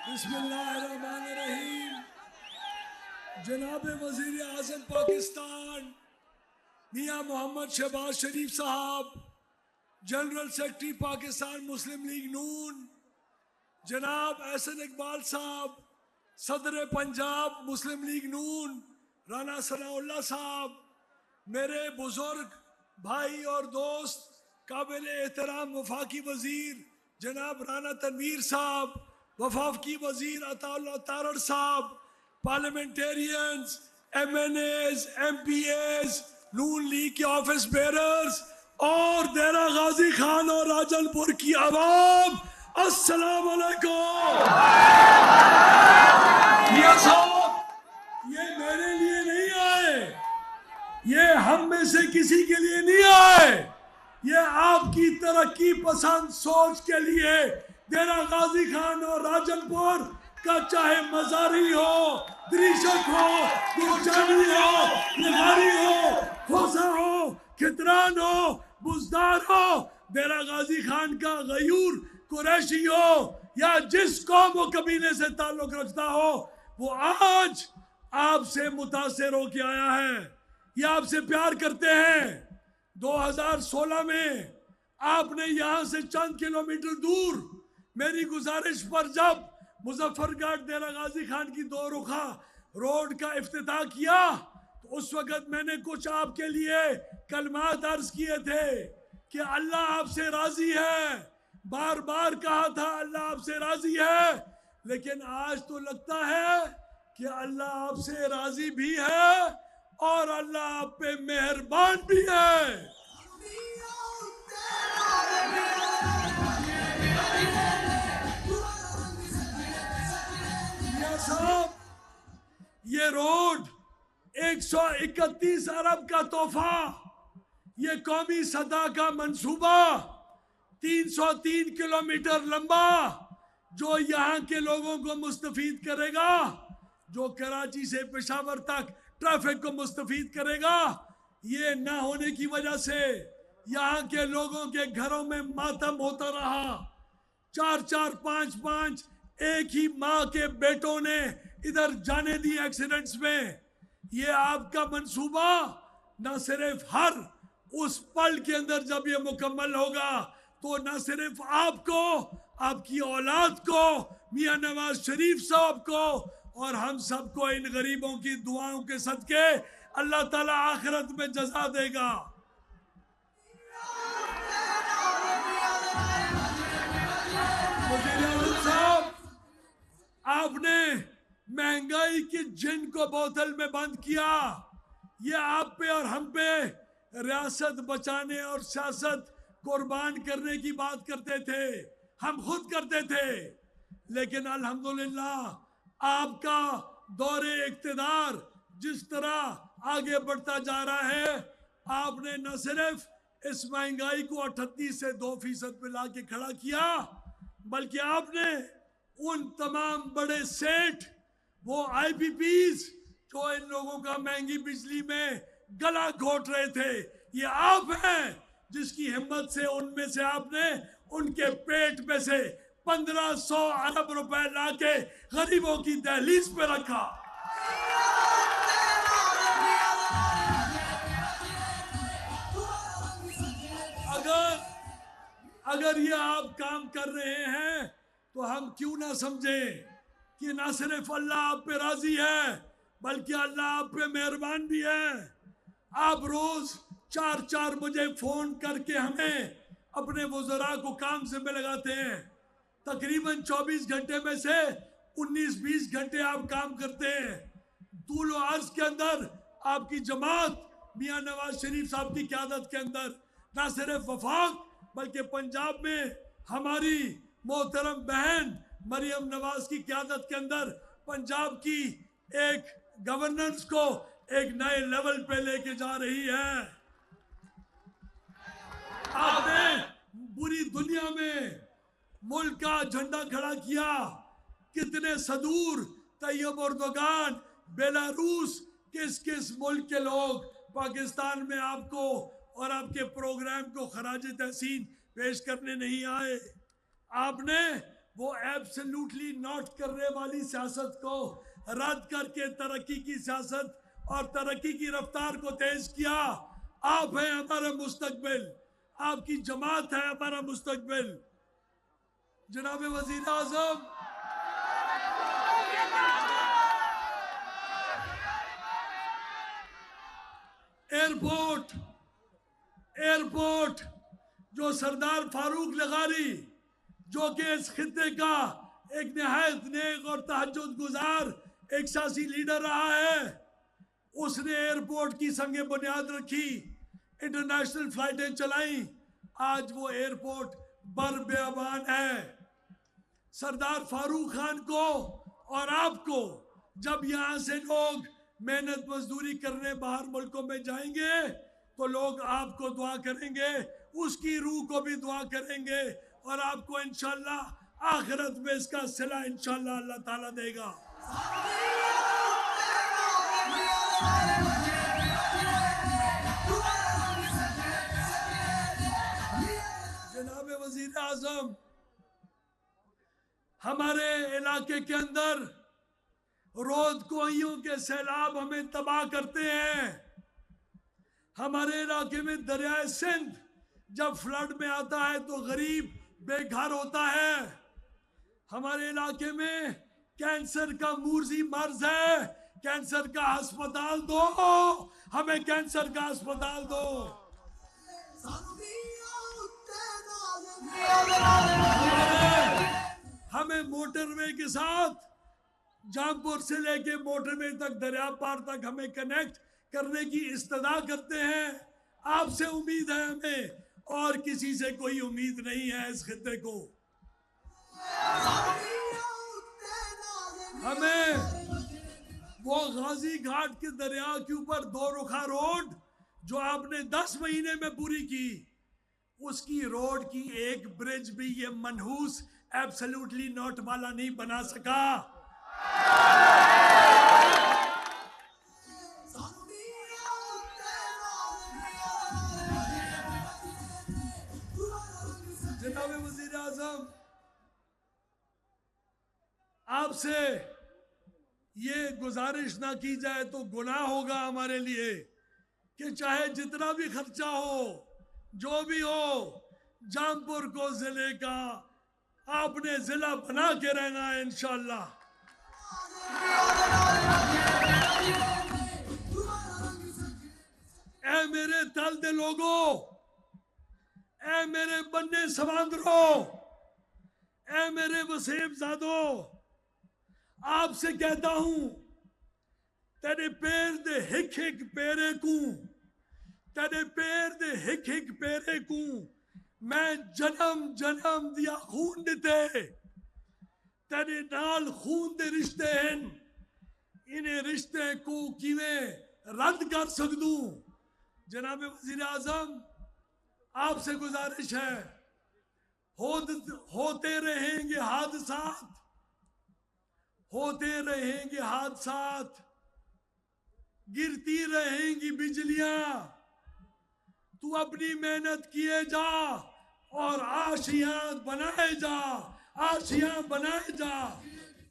बिस्मिल्लाहिर्रहमानिर्रहीम। जनाब वज़ीर आज़म पाकिस्तान मियाँ मोहम्मद शहबाज शरीफ साहब, जनरल सेक्रेटरी पाकिस्तान मुस्लिम लीग नून, जनाब एहसन इकबाल साहब, सदर पंजाब मुस्लिम लीग नून, राना सनाउल्लाह साहब, मेरे बुजुर्ग भाई और दोस्त काबिल एहतराम वफाकी वज़ीर जनाब राना तनवीर साहब, वफाकी वज़ीर अताउल्लाह तारड़ साहब, पार्लियामेंटेरियंस, MNAs, MPAs, नून लीग के ऑफिस बेरर्स और देरा गाजी खान और राजनपुर की आवाम, अस्सलाम वालेकुम। मियां साहब, ये मेरे लिए नहीं आए, ये हम में से किसी के लिए नहीं आए, ये आपकी तरक्की पसंद सोच के लिए देरा गाजी खान और राजनपुर का चाहे मजारी हो, द्रिशक हो, गुरजानी हो, निगारी हो, खोसा हो, खितरान हो, बुजदार हो, देरा गाजी खान का गयूर कुरैशी हो या जिस कौम व कबीले से ताल्लुक रखता हो, वो आज आपसे मुतासिर होके आया है, ये आपसे प्यार करते हैं। 2016 में आपने यहां से चंद किलोमीटर दूर मेरी गुजारिश पर जब मुजफ्फरगढ़ देरा गाजी खान की दो रुखा रोड का इफ्तिताह किया तो उस वक्त मैंने कुछ आपके लिए कलमात अर्ज किए थे कि अल्लाह आपसे राजी है, बार बार कहा था अल्लाह आपसे राजी है, लेकिन आज तो लगता है कि अल्लाह आपसे राजी भी है और अल्लाह आप पे मेहरबान भी है। साहब, ये रोड 131 अरब का तोहफा, ये कौमी सतह का मंसूबा 303 किलोमीटर लंबा जो यहाँ के लोगों को मुस्तफीद करेगा, जो कराची से पेशावर तक ट्रैफिक को मुस्तफीद करेगा। ये ना होने की वजह से यहाँ के लोगों के घरों में मातम होता रहा। 4-4, 5-5 एक ही माँ के बेटों ने इधर जाने दी एक्सीडेंट्स में। ये आपका मंसूबा न सिर्फ हर उस पल के अंदर जब ये मुकम्मल होगा तो न सिर्फ आपको, आपकी औलाद को, मियां नवाज शरीफ साहब को और हम सबको इन गरीबों की दुआओं के सदके अल्लाह ताला आखिरत में जजा देगा। आपने महंगाई की जिन को बोतल में बंद किया, ये आप पे और हम पे रियासत बचाने और सियासत कुर्बान करने की बात करते थे, हम खुद करते थे, लेकिन अल्हम्दुलिल्लाह आपका दौरे इक्तिदार जिस तरह आगे बढ़ता जा रहा है, आपने न सिर्फ इस महंगाई को 38 से 2% पे ला के खड़ा किया, बल्कि आपने उन तमाम बड़े सेठ, वो IPPs जो इन लोगों का महंगी बिजली में गला घोट रहे थे, ये आप हैं जिसकी हिम्मत से उनमें से आपने उनके पेट में से 1500 अरब रुपए लाके गरीबों की दहलीज पे रखा। अगर ये आप काम कर रहे हैं तो हम क्यों ना समझें कि ना सिर्फ अल्लाह आप पे राजी है बल्कि अल्लाह आप पे मेहरबान भी है। आप रोज 4-4 मुझे फोन करके हमें अपने वज़रा को काम से में लगाते हैं। तकरीबन 24 घंटे में से 19-20 घंटे आप काम करते हैं। तूल व अर्ज के अंदर आपकी जमात मियां नवाज शरीफ साहब की क़यादत के अंदर ना सिर्फ वफाक बल्कि पंजाब में हमारी मोहतरम बहन मरियम नवाज की क़यादत के अंदर पंजाब की एक गवर्नेंस को एक नए लेवल पे लेके जा रही है। आपने पूरी दुनिया में मुल्क का झंडा खड़ा किया। कितने सदूर तैयब एर्दोगान, बेलारूस, किस किस मुल्क के लोग पाकिस्तान में आपको और आपके प्रोग्राम को खराज तहसीन पेश करने नहीं आए। आपने वो एब्सोल्युटली नॉट करने वाली सियासत को रद्द करके तरक्की की सियासत और तरक्की की रफ्तार को तेज किया। आप हैं हमारा मुस्तकबिल, आपकी जमात है हमारा मुस्तकबिल। जनाब वजीर आजम, एयरपोर्ट जो सरदार फारूक लगारी, जो कि इस खित्ते का एक नहायत नेक और तहज्जुद गुजार एक सियासी लीडर रहा है, उसने एयरपोर्ट की संगे बुनियाद रखी, इंटरनेशनल फ्लाइटें चलाई। आज वो एयरपोर्ट बरबेबान है। सरदार फारूक खान को और आपको जब यहाँ से लोग मेहनत मजदूरी करने बाहर मुल्कों में जाएंगे तो लोग आपको दुआ करेंगे, उसकी रूह को भी दुआ करेंगे और आपको इंशाल्लाह आखिरत में इसका सिला इंशाल्लाह अल्लाह ताला देगा। जनाब वजीर आजम, हमारे इलाके के अंदर रोद कोहियों के सैलाब हमें तबाह करते हैं। हमारे इलाके में दरियाए सिंध जब फ्लड में आता है तो गरीब बेघर होता है। हमारे इलाके में कैंसर का मूर्जी मर्ज है, कैंसर का अस्पताल दो, हमें कैंसर का अस्पताल दो। हमें मोटरवे के साथ जामपुर से लेके मोटरवे तक, दरिया पार तक हमें कनेक्ट करने की इस्तदा करते हैं। आपसे उम्मीद है हमें, और किसी से कोई उम्मीद नहीं है इस खित्ते को। हमें वो गाजी घाट के दरिया के ऊपर दो रुखा रोड जो आपने 10 महीने में पूरी की, उसकी रोड की एक ब्रिज भी ये मनहूस एब्सोल्युटली नॉट वाला नहीं बना सका। जनाब वजीर आजम, आपसे ये गुजारिश ना की जाए तो गुनाह होगा हमारे लिए कि चाहे जितना भी खर्चा हो, जो भी हो, जामपुर को जिले का आपने जिला बना के रहना है इंशाल्लाह। ऐ मेरे तल दे लोगों, ऐ मेरे बन्ने समांदरों, ऐ मेरे वसीम जादो, आपसे कहता हूं, तेरे पैर दे हिक हिक पेरे को, तेरे पैर दे हिक हिक पेरे को मैं जन्म जन्म दिया खून दिते, तेरे नाल खून दे रिश्ते हैं, इन्हें रिश्ते को किवें रद्द कर सकदू। जनाब वजीर आजम, आपसे गुजारिश है, होते रहेंगे हादसात, होते रहेंगे हादसात, गिरती रहेंगी बिजलियां, तू अपनी मेहनत किए जा और आशियां बनाए जा, आशियां बनाए जा।